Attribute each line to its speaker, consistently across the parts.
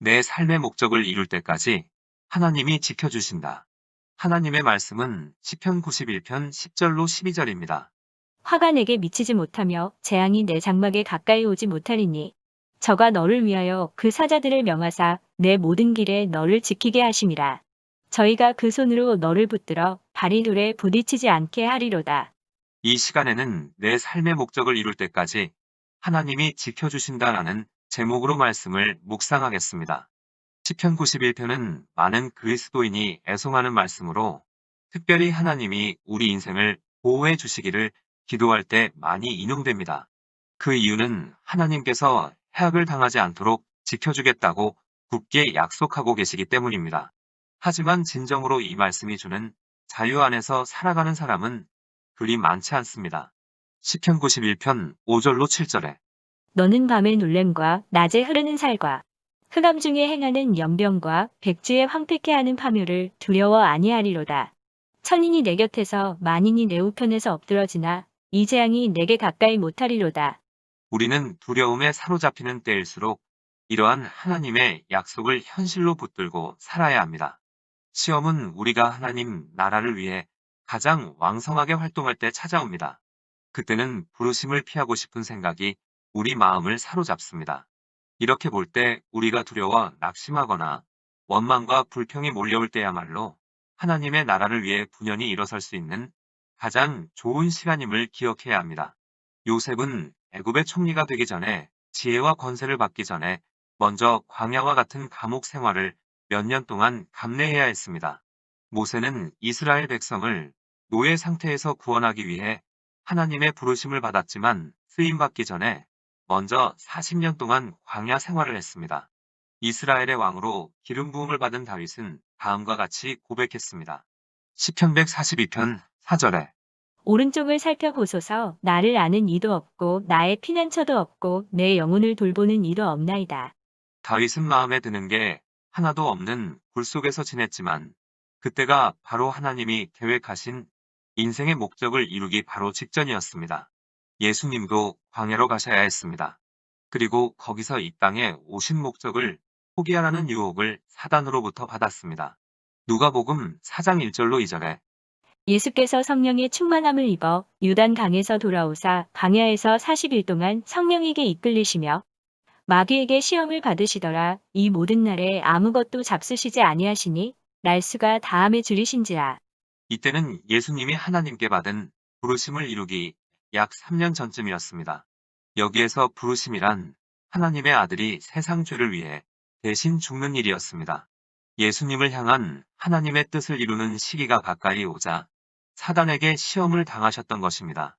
Speaker 1: 내 삶의 목적을 이룰 때까지 하나님이 지켜주신다. 하나님의 말씀은 시편 91편 10절로 12절입니다.
Speaker 2: 화가 내게 미치지 못하며 재앙이 내 장막에 가까이 오지 못하리니 저가 너를 위하여 그 사자들을 명하사 내 모든 길에 너를 지키게 하심이라. 저희가 그 손으로 너를 붙들어 발이 돌에 부딪히지 않게 하리로다.
Speaker 1: 이 시간에는 내 삶의 목적을 이룰 때까지 하나님이 지켜주신다라는 제목으로 말씀을 묵상하겠습니다. 시편 91편은 많은 그리스도인이 애송하는 말씀으로 특별히 하나님이 우리 인생을 보호해 주시기를 기도할 때 많이 인용됩니다. 그 이유는 하나님께서 해악을 당하지 않도록 지켜주겠다고 굳게 약속하고 계시기 때문입니다. 하지만 진정으로 이 말씀이 주는 자유 안에서 살아가는 사람은 그리 많지 않습니다. 시편 91편 5절로 7절에
Speaker 2: 너는 밤의 놀램과 낮에 흐르는 살과 흑암 중에 행하는 연병과 백주에 황폐케 하는 파묘를 두려워 아니하리로다. 천인이 내 곁에서 만인이 내 우편에서 엎드러지나 이 재앙이 내게 가까이 못하리로다.
Speaker 1: 우리는 두려움에 사로잡히는 때일수록 이러한 하나님의 약속을 현실로 붙들고 살아야 합니다. 시험은 우리가 하나님 나라를 위해 가장 왕성하게 활동할 때 찾아옵니다. 그때는 부르심을 피하고 싶은 생각이 우리 마음을 사로잡습니다. 이렇게 볼 때 우리가 두려워 낙심하거나 원망과 불평이 몰려올 때야말로 하나님의 나라를 위해 분연히 일어설 수 있는 가장 좋은 시간임을 기억해야 합니다. 요셉은 애굽의 총리가 되기 전에 지혜와 권세를 받기 전에 먼저 광야와 같은 감옥 생활을 몇 년 동안 감내해야 했습니다. 모세는 이스라엘 백성을 노예 상태에서 구원하기 위해 하나님의 부르심을 받았지만 쓰임받기 전에 먼저 40년 동안 광야 생활을 했습니다. 이스라엘의 왕으로 기름 부음을 받은 다윗은 다음과 같이 고백했습니다. 시편 142편 4절에
Speaker 2: 오른쪽을 살펴보소서. 나를 아는 이도 없고 나의 피난처도 없고 내 영혼을 돌보는 이도 없나이다.
Speaker 1: 다윗은 마음에 드는 게 하나도 없는 굴 속에서 지냈지만 그때가 바로 하나님이 계획하신 인생의 목적을 이루기 바로 직전이었습니다. 예수님도 광야로 가셔야 했습니다. 그리고 거기서 이 땅에 오신 목적을 포기하라는 유혹을 사단으로부터 받았습니다. 누가복음 4장 1절로 2절에
Speaker 2: 예수께서 성령의 충만함을 입어 유단 강에서 돌아오사 광야에서 40일 동안 성령에게 이끌리시며 마귀에게 시험을 받으시더라. 이 모든 날에 아무것도 잡수시지 아니하시니 날수가 다함에 줄이신지라.
Speaker 1: 이때는 예수님이 하나님께 받은 부르심을 이루기 약 3년 전쯤이었습니다. 여기에서 부르심이란 하나님의 아들이 세상 죄를 위해 대신 죽는 일이었습니다. 예수님을 향한 하나님의 뜻을 이루는 시기가 가까이 오자 사단에게 시험을 당하셨던 것입니다.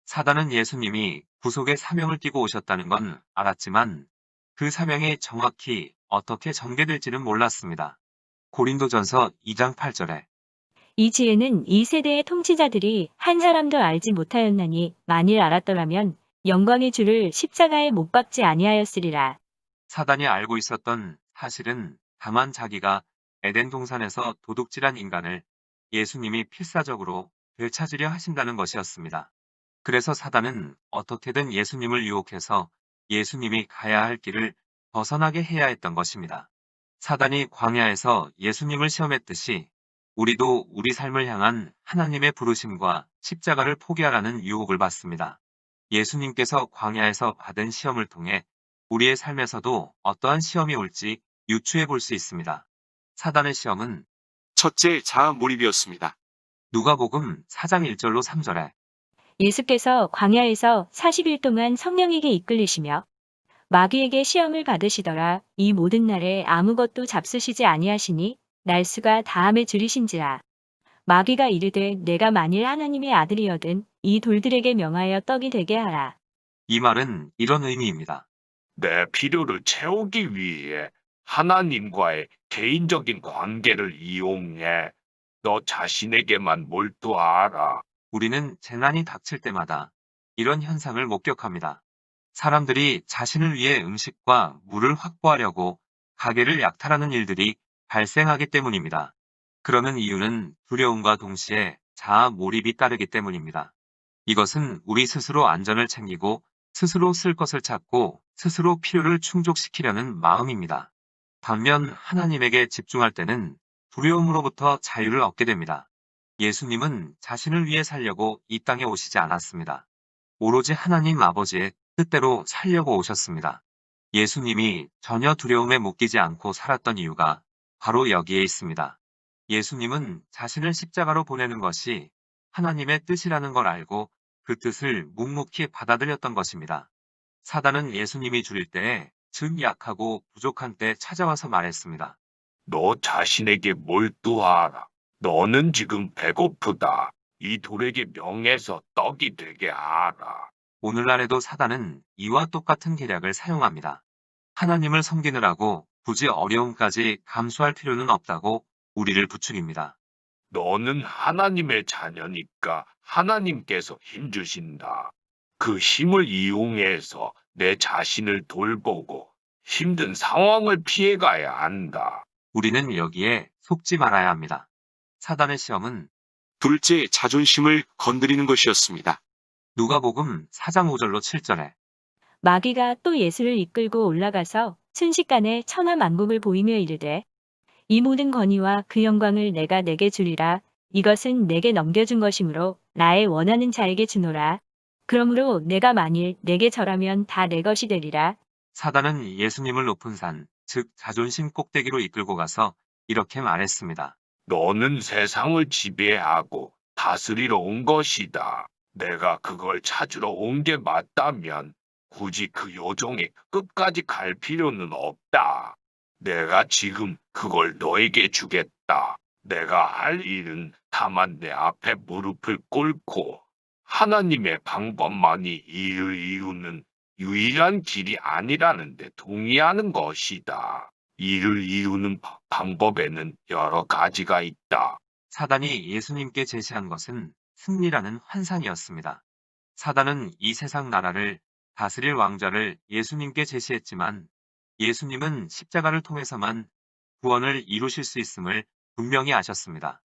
Speaker 1: 사단은 예수님이 구속의 사명을 띠고 오셨다는 건 알았지만 그 사명이 정확히 어떻게 전개될지는 몰랐습니다. 고린도전서 2장 8절에
Speaker 2: 이 지혜는 이 세대의 통치자들이 한 사람도 알지 못하였나니 만일 알았더라면 영광의 주를 십자가에 못 박지 아니하였으리라.
Speaker 1: 사단이 알고 있었던 사실은 다만 자기가 에덴 동산에서 도둑질한 인간을 예수님이 필사적으로 되찾으려 하신다는 것이었습니다. 그래서 사단은 어떻게든 예수님을 유혹해서 예수님이 가야 할 길을 벗어나게 해야 했던 것입니다. 사단이 광야에서 예수님을 시험했듯이 우리도 우리 삶을 향한 하나님의 부르심과 십자가를 포기하라는 유혹을 받습니다. 예수님께서 광야에서 받은 시험을 통해 우리의 삶에서도 어떠한 시험이 올지 유추해 볼 수 있습니다. 사단의 시험은
Speaker 3: 첫째, 자아 몰입이었습니다.
Speaker 1: 누가복음 4장 1절로 3절에
Speaker 2: 예수께서 광야에서 40일 동안 성령에게 이끌리시며 마귀에게 시험을 받으시더라. 이 모든 날에 아무것도 잡수시지 아니하시니 날수가 다함에 줄이신지라. 마귀가 이르되 내가 만일 하나님의 아들이여든 이 돌들에게 명하여 떡이 되게 하라.
Speaker 1: 이 말은 이런 의미입니다.
Speaker 3: 내 필요를 채우기 위해 하나님과의 개인적인 관계를 이용해 너 자신에게만 몰두하라.
Speaker 1: 우리는 재난이 닥칠 때마다 이런 현상을 목격합니다. 사람들이 자신을 위해 음식과 물을 확보하려고 가게를 약탈하는 일들이 발생하기 때문입니다. 그러는 이유는 두려움과 동시에 자아 몰입이 따르기 때문입니다. 이것은 우리 스스로 안전을 챙기고 스스로 쓸 것을 찾고 스스로 필요를 충족시키려는 마음입니다. 반면 하나님에게 집중할 때는 두려움으로부터 자유를 얻게 됩니다. 예수님은 자신을 위해 살려고 이 땅에 오시지 않았습니다. 오로지 하나님 아버지의 뜻대로 살려고 오셨습니다. 예수님이 전혀 두려움에 묶이지 않고 살았던 이유가 바로 여기에 있습니다. 예수님은 자신을 십자가로 보내는 것이 하나님의 뜻이라는 걸 알고 그 뜻을 묵묵히 받아들였던 것입니다. 사단은 예수님이 줄일 때에 즉 약하고 부족한 때 찾아와서 말했습니다.
Speaker 3: 너 자신에게 몰두하라. 너는 지금 배고프다. 이 돌에게 명해서 떡이 되게 하라.
Speaker 1: 오늘날에도 사단은 이와 똑같은 계략을 사용합니다. 하나님을 섬기느라고 굳이 어려움까지 감수할 필요는 없다고 우리를 부추깁니다.
Speaker 3: 너는 하나님의 자녀니까 하나님께서 힘 주신다. 그 힘을 이용해서 내 자신을 돌보고 힘든 상황을 피해가야 한다.
Speaker 1: 우리는 여기에 속지 말아야 합니다. 사단의 시험은
Speaker 4: 둘째 자존심을 건드리는 것이었습니다.
Speaker 1: 누가복음 4장 5절로 7절에
Speaker 2: 마귀가 또 예수를 이끌고 올라가서 순식간에 천하만국을 보이며 이르되 이 모든 권위와 그 영광을 내가 내게 주리라. 이것은 내게 넘겨준 것이므로 나의 원하는 자에게 주노라. 그러므로 내가 만일 내게 절하면 다 내 것이 되리라.
Speaker 1: 사단은 예수님을 높은 산, 즉 자존심 꼭대기로 이끌고 가서 이렇게 말했습니다.
Speaker 3: 너는 세상을 지배하고 다스리러 온 것이다. 내가 그걸 찾으러 온 게 맞다면 굳이 그 요정의 끝까지 갈 필요는 없다. 내가 지금 그걸 너에게 주겠다. 내가 할 일은 다만 내 앞에 무릎을 꿇고 하나님의 방법만이 이를 이루는 유일한 길이 아니라는 데 동의하는 것이다. 이를 이루는 방법에는 여러 가지가 있다.
Speaker 1: 사단이 예수님께 제시한 것은 승리라는 환상이었습니다. 사단은 이 세상 나라를 다스릴 왕좌를 예수님께 제시했지만 예수님은 십자가를 통해서만 구원을 이루실 수 있음을 분명히 아셨습니다.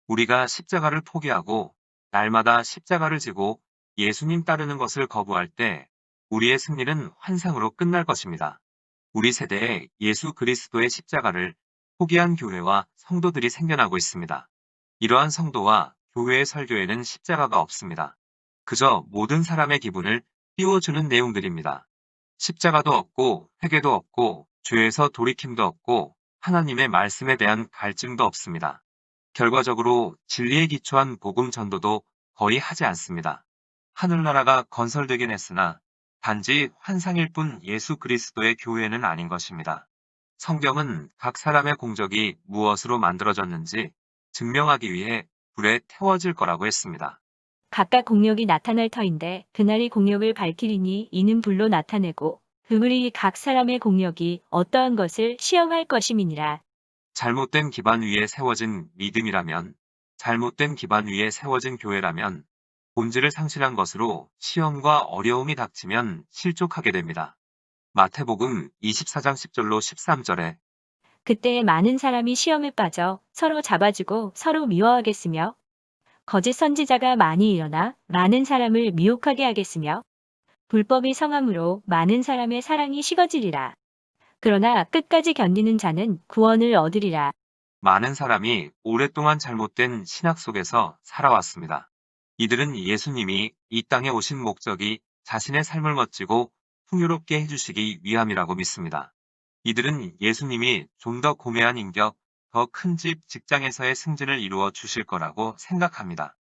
Speaker 1: 우리가 십자가를 포기하고 날마다 십자가를 지고 예수님 따르는 것을 거부할 때 우리의 승리는 환상으로 끝날 것입니다. 우리 세대에 예수 그리스도의 십자가를 포기한 교회와 성도들이 생겨나고 있습니다. 이러한 성도와 교회의 설교에는 십자가가 없습니다. 그저 모든 사람의 기분을 띄워주는 내용들입니다. 십자가도 없고 회개도 없고 죄에서 돌이킴도 없고 하나님의 말씀에 대한 갈증도 없습니다. 결과적으로 진리에 기초한 복음 전도도 거의 하지 않습니다. 하늘나라가 건설되긴 했으나 단지 환상일 뿐 예수 그리스도의 교회는 아닌 것입니다. 성경은 각 사람의 공적이 무엇으로 만들어졌는지 증명하기 위해 불에 태워질 거라고 했습니다.
Speaker 2: 각각 공력이 나타날 터인데 그날이 공력을 밝히리니 이는 불로 나타내고 그물이 각 사람의 공력이 어떠한 것을 시험할 것임이니라.
Speaker 1: 잘못된 기반 위에 세워진 믿음이라면, 잘못된 기반 위에 세워진 교회라면 본질을 상실한 것으로 시험과 어려움이 닥치면 실족하게 됩니다. 마태복음 24장 10절로 13절에
Speaker 2: 그때에 많은 사람이 시험에 빠져 서로 잡아주고 서로 미워하겠으며 거짓 선지자가 많이 일어나 많은 사람을 미혹하게 하겠으며 불법이 성함으로 많은 사람의 사랑이 식어지리라. 그러나 끝까지 견디는 자는 구원을 얻으리라.
Speaker 1: 많은 사람이 오랫동안 잘못된 신학 속에서 살아왔습니다. 이들은 예수님이 이 땅에 오신 목적이 자신의 삶을 멋지고 풍요롭게 해주시기 위함이라고 믿습니다. 이들은 예수님이 좀 더 고매한 인격, 더 큰 집, 직장에서의 승진을 이루어 주실 거라고 생각합니다.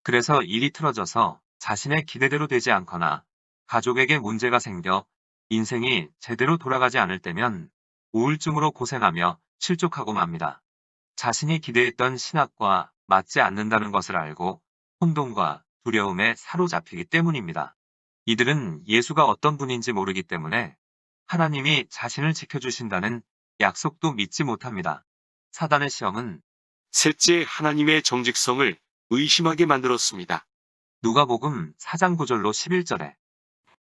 Speaker 1: 그래서 일이 틀어져서 자신의 기대대로 되지 않거나 가족에게 문제가 생겨 인생이 제대로 돌아가지 않을 때면 우울증으로 고생하며 실족하고 맙니다. 자신이 기대했던 신학과 맞지 않는다는 것을 알고 혼돈과 두려움에 사로잡히기 때문입니다. 이들은 예수가 어떤 분인지 모르기 때문에 하나님이 자신을 지켜주신다는 약속도 믿지 못합니다. 사단의 시험은
Speaker 4: 셋째 하나님의 정직성을 의심하게 만들었습니다.
Speaker 1: 누가복음 4장 9절로 11절에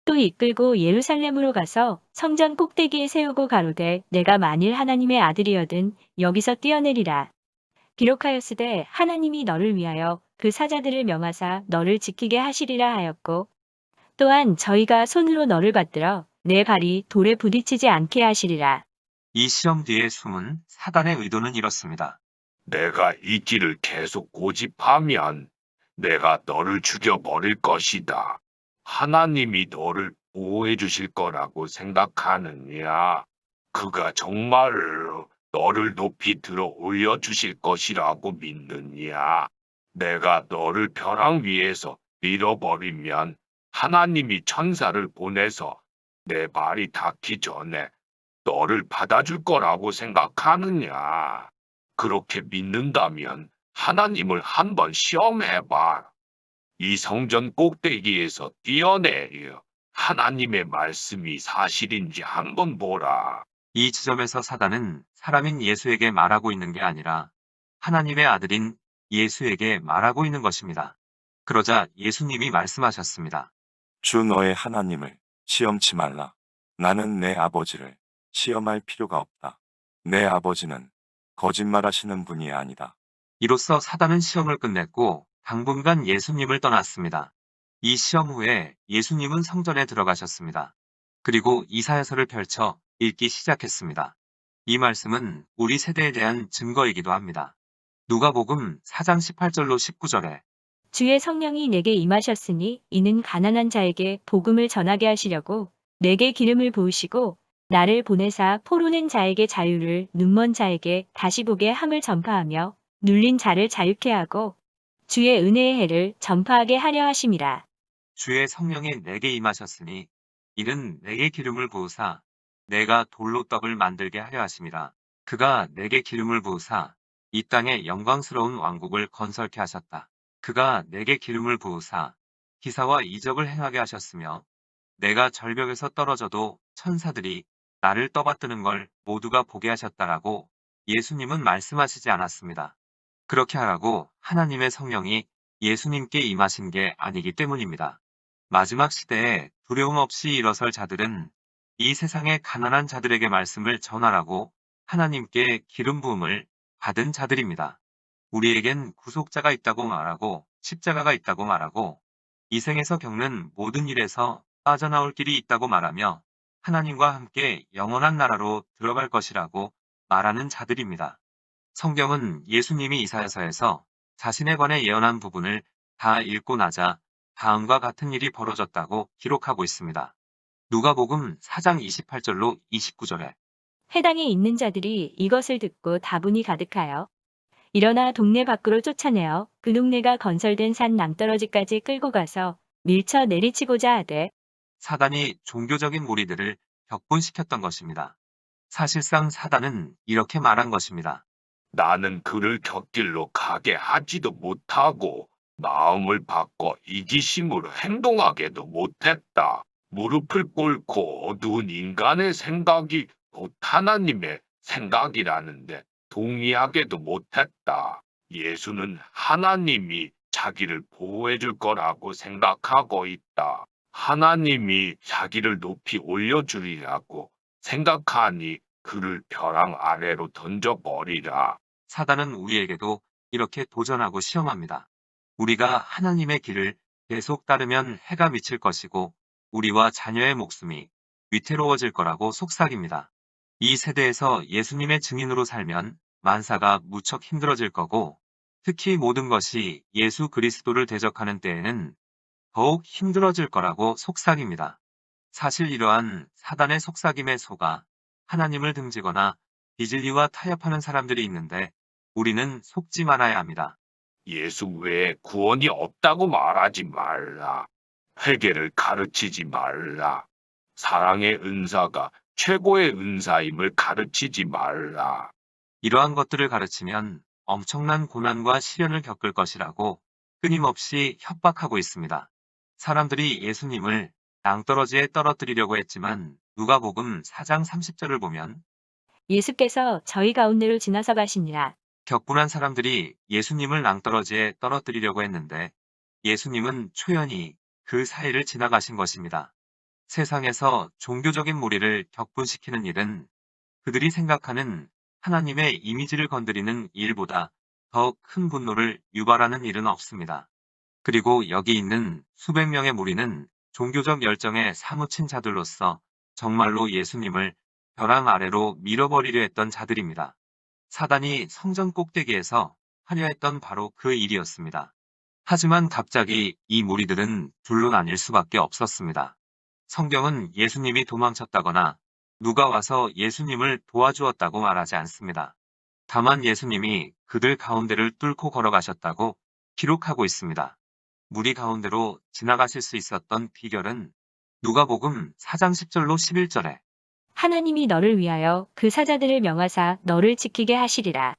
Speaker 2: 또 이끌고 예루살렘으로 가서 성전 꼭대기에 세우고 가로되 내가 만일 하나님의 아들이여든 여기서 뛰어내리라. 기록하였으되 하나님이 너를 위하여 그 사자들을 명하사 너를 지키게 하시리라 하였고 또한 저희가 손으로 너를 받들어 내 발이 돌에 부딪히지 않게 하시리라.
Speaker 1: 이 시험 뒤에 숨은 사단의 의도는 이렇습니다.
Speaker 3: 내가 이 길을 계속 고집하면 내가 너를 죽여버릴 것이다. 하나님이 너를 보호해 주실 거라고 생각하느냐? 그가 정말로 너를 높이 들어 올려 주실 것이라고 믿느냐? 내가 너를 벼랑 위에서 밀어버리면 하나님이 천사를 보내서 내 말이 닿기 전에 너를 받아줄 거라고 생각하느냐? 그렇게 믿는다면 하나님을 한번 시험해봐. 이 성전 꼭대기에서 뛰어내려 하나님의 말씀이 사실인지 한번 보라.
Speaker 1: 이 지점에서 사단은 사람인 예수에게 말하고 있는 게 아니라 하나님의 아들인 예수에게 말하고 있는 것입니다. 그러자 예수님이 말씀하셨습니다.
Speaker 5: 주 너의 하나님을 시험치 말라. 나는 내 아버지를 시험할 필요가 없다. 내 아버지는 거짓말하시는 분이 아니다.
Speaker 1: 이로써 사단은 시험을 끝냈고 당분간 예수님을 떠났습니다. 이 시험 후에 예수님은 성전에 들어가셨습니다. 그리고 이사야서를 펼쳐 읽기 시작했습니다. 이 말씀은 우리 세대에 대한 증거이기도 합니다. 누가복음 4장 18절로 19절에
Speaker 2: 주의 성령이 내게 임하셨으니 이는 가난한 자에게 복음을 전하게 하시려고 내게 기름을 부으시고 나를 보내사 포로는 자에게 자유를 눈먼 자에게 다시 보게 함을 전파하며 눌린 자를 자유케 하고 주의 은혜의 해를 전파하게 하려 하심이라.
Speaker 1: 주의 성령이 내게 임하셨으니 이는 내게 기름을 부으사 내가 돌로 떡을 만들게 하려 하심이라. 그가 내게 기름을 부으사 이 땅에 영광스러운 왕국을 건설케 하셨다. 그가 내게 기름을 부으사 기사와 이적을 행하게 하셨으며 내가 절벽에서 떨어져도 천사들이 나를 떠받드는 걸 모두가 보게 하셨다라고 예수님은 말씀하시지 않았습니다. 그렇게 하라고 하나님의 성령이 예수님께 임하신 게 아니기 때문입니다. 마지막 시대에 두려움 없이 일어설 자들은 이 세상의 가난한 자들에게 말씀을 전하라고 하나님께 기름 부음을 받은 자들입니다. 우리에겐 구속자가 있다고 말하고 십자가가 있다고 말하고 이 생에서 겪는 모든 일에서 빠져나올 길이 있다고 말하며 하나님과 함께 영원한 나라로 들어갈 것이라고 말하는 자들입니다. 성경은 예수님이 이사야서에서 자신에 관해 예언한 부분을 다 읽고 나자 다음과 같은 일이 벌어졌다고 기록하고 있습니다. 누가복음 4장 28절로 29절에
Speaker 2: 해당에 있는 자들이 이것을 듣고 다분히 가득하여 일어나 동네 밖으로 쫓아내어 그 동네가 건설된 산 낭떠러지까지 끌고 가서 밀쳐 내리치고자 하되
Speaker 1: 사단이 종교적인 무리들을 격분시켰던 것입니다. 사실상 사단은 이렇게 말한 것입니다.
Speaker 3: 나는 그를 곁길로 가게 하지도 못하고 마음을 바꿔 이기심으로 행동하게도 못했다. 무릎을 꿇고 어두운 인간의 생각이 곧 하나님의 생각이라는데 동의하게도 못했다. 예수는 하나님이 자기를 보호해 줄 거라고 생각하고 있다. 하나님이 자기를 높이 올려주리라고 생각하니 그를 벼랑 아래로 던져버리라.
Speaker 1: 사단은 우리에게도 이렇게 도전하고 시험합니다. 우리가 하나님의 길을 계속 따르면 해가 미칠 것이고 우리와 자녀의 목숨이 위태로워질 거라고 속삭입니다. 이 세대에서 예수님의 증인으로 살면 만사가 무척 힘들어질 거고 특히 모든 것이 예수 그리스도를 대적하는 때에는 더욱 힘들어질 거라고 속삭입니다. 사실 이러한 사단의 속삭임에 속아 하나님을 등지거나 비진리와 타협하는 사람들이 있는데 우리는 속지 말아야 합니다.
Speaker 3: 예수 외에 구원이 없다고 말하지 말라. 회개를 가르치지 말라. 사랑의 은사가 최고의 은사임을 가르치지 말라.
Speaker 1: 이러한 것들을 가르치면 엄청난 고난과 시련을 겪을 것이라고 끊임없이 협박하고 있습니다. 사람들이 예수님을 낭떠러지에 떨어뜨리려고 했지만 누가복음 4장 30절을 보면
Speaker 2: 예수께서 저희 가운데로 지나서 가시니라.
Speaker 1: 격분한 사람들이 예수님을 낭떠러지에 떨어뜨리려고 했는데 예수님은 초연히 그 사이를 지나가신 것입니다. 세상에서 종교적인 무리를 격분시키는 일은 그들이 생각하는 하나님의 이미지를 건드리는 일보다 더 큰 분노를 유발하는 일은 없습니다. 그리고 여기 있는 수백 명의 무리는 종교적 열정에 사무친 자들로서 정말로 예수님을 벼랑 아래로 밀어버리려 했던 자들입니다. 사단이 성전 꼭대기에서 하려 했던 바로 그 일이었습니다. 하지만 갑자기 이 무리들은 둘로 나뉠 수밖에 없었습니다. 성경은 예수님이 도망쳤다거나 누가 와서 예수님을 도와주었다고 말하지 않습니다. 다만 예수님이 그들 가운데를 뚫고 걸어가셨다고 기록하고 있습니다. 무리 가운데로 지나가실 수 있었던 비결은 누가복음 4장 10절로 11절에
Speaker 2: 하나님이 너를 위하여 그 사자들을 명하사 너를 지키게 하시리라.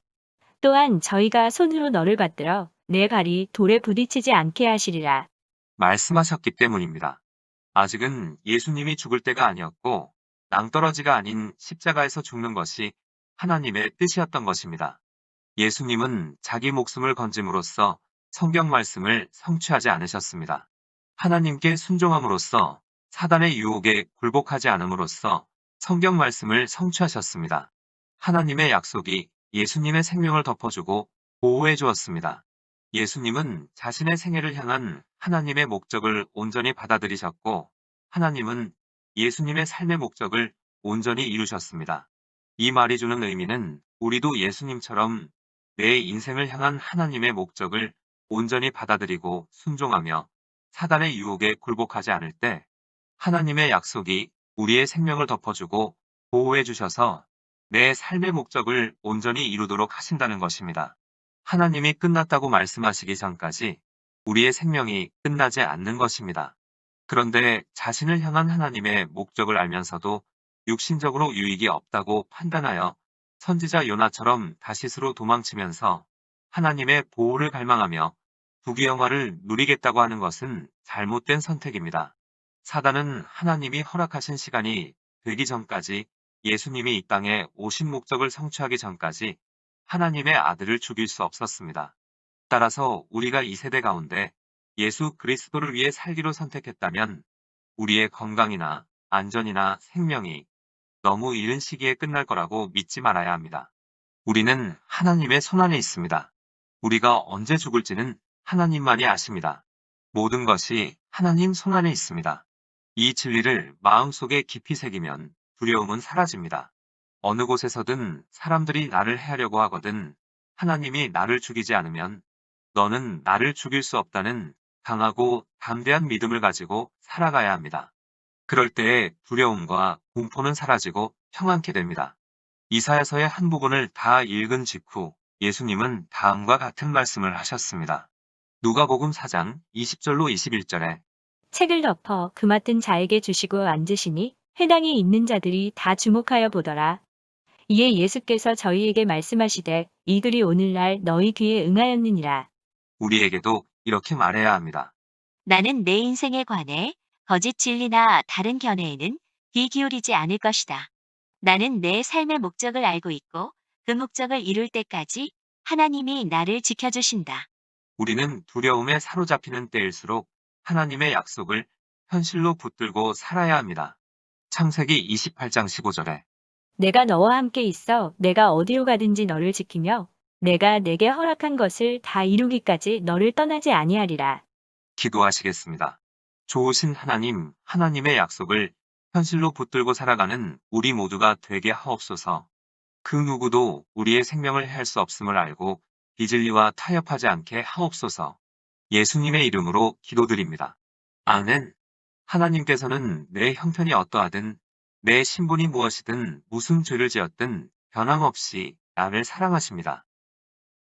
Speaker 2: 또한 저희가 손으로 너를 받들어 내 발이 돌에 부딪히지 않게 하시리라.
Speaker 1: 말씀하셨기 때문입니다. 아직은 예수님이 죽을 때가 아니었고 낭떠러지가 아닌 십자가에서 죽는 것이 하나님의 뜻이었던 것입니다. 예수님은 자기 목숨을 건짐으로써 성경 말씀을 성취하지 않으셨습니다. 하나님께 순종함으로써 사단의 유혹에 굴복하지 않음으로써 성경 말씀을 성취하셨습니다. 하나님의 약속이 예수님의 생명을 덮어주고 보호해 주었습니다. 예수님은 자신의 생애를 향한 하나님의 목적을 온전히 받아들이셨고 하나님은 예수님의 삶의 목적을 온전히 이루셨습니다. 이 말이 주는 의미는 우리도 예수님처럼 내 인생을 향한 하나님의 목적을 온전히 받아들이고 순종하며 사단의 유혹에 굴복하지 않을 때 하나님의 약속이 우리의 생명을 덮어주고 보호해 주셔서 내 삶의 목적을 온전히 이루도록 하신다는 것입니다. 하나님이 끝났다고 말씀하시기 전까지 우리의 생명이 끝나지 않는 것입니다. 그런데 자신을 향한 하나님의 목적을 알면서도 육신적으로 유익이 없다고 판단하여 선지자 요나처럼 다시스로 도망치면서 하나님의 보호를 갈망하며 부귀영화를 누리겠다고 하는 것은 잘못된 선택입니다. 사단은 하나님이 허락하신 시간이 되기 전까지 예수님이 이 땅에 오신 목적을 성취하기 전까지 하나님의 아들을 죽일 수 없었습니다. 따라서 우리가 이 세대 가운데 예수 그리스도를 위해 살기로 선택했다면 우리의 건강이나 안전이나 생명이 너무 이른 시기에 끝날 거라고 믿지 말아야 합니다. 우리는 하나님의 손안에 있습니다. 우리가 언제 죽을지는 하나님만이 아십니다. 모든 것이 하나님 손안에 있습니다. 이 진리를 마음속에 깊이 새기면 두려움은 사라집니다. 어느 곳에서든 사람들이 나를 해하려고 하거든 하나님이 나를 죽이지 않으면 너는 나를 죽일 수 없다는 강하고 담대한 믿음을 가지고 살아가야 합니다. 그럴 때에 두려움과 공포는 사라지고 평안케 됩니다. 이사야서의 한 부분을 다 읽은 직후 예수님은 다음과 같은 말씀을 하셨습니다. 누가복음 4장 20절로 21절에
Speaker 2: 책을 덮어 그 맡은 자에게 주시고 앉으시니 회당에 있는 자들이 다 주목하여 보더라. 이에 예수께서 저희에게 말씀하시되 이 글이 오늘날 너희 귀에 응하였느니라.
Speaker 1: 우리에게도 이렇게 말해야 합니다.
Speaker 6: 나는 내 인생에 관해 거짓 진리나 다른 견해에는 귀 기울이지 않을 것이다. 나는 내 삶의 목적을 알고 있고 그 목적을 이룰 때까지 하나님이 나를 지켜주신다.
Speaker 1: 우리는 두려움에 사로잡히는 때일수록 하나님의 약속을 현실로 붙들고 살아야 합니다. 창세기 28장 15절에
Speaker 2: 내가 너와 함께 있어 내가 어디로 가든지 너를 지키며 내가 내게 허락한 것을 다 이루기까지 너를 떠나지 아니하리라.
Speaker 1: 기도하시겠습니다. 좋으신 하나님, 하나님의 약속을 현실로 붙들고 살아가는 우리 모두가 되게 하옵소서. 그 누구도 우리의 생명을 해할 수 없음을 알고 비진리와 타협하지 않게 하옵소서. 예수님의 이름으로 기도드립니다. 아멘. 하나님께서는 내 형편이 어떠하든 내 신분이 무엇이든 무슨 죄를 지었든 변함없이 나를 사랑하십니다.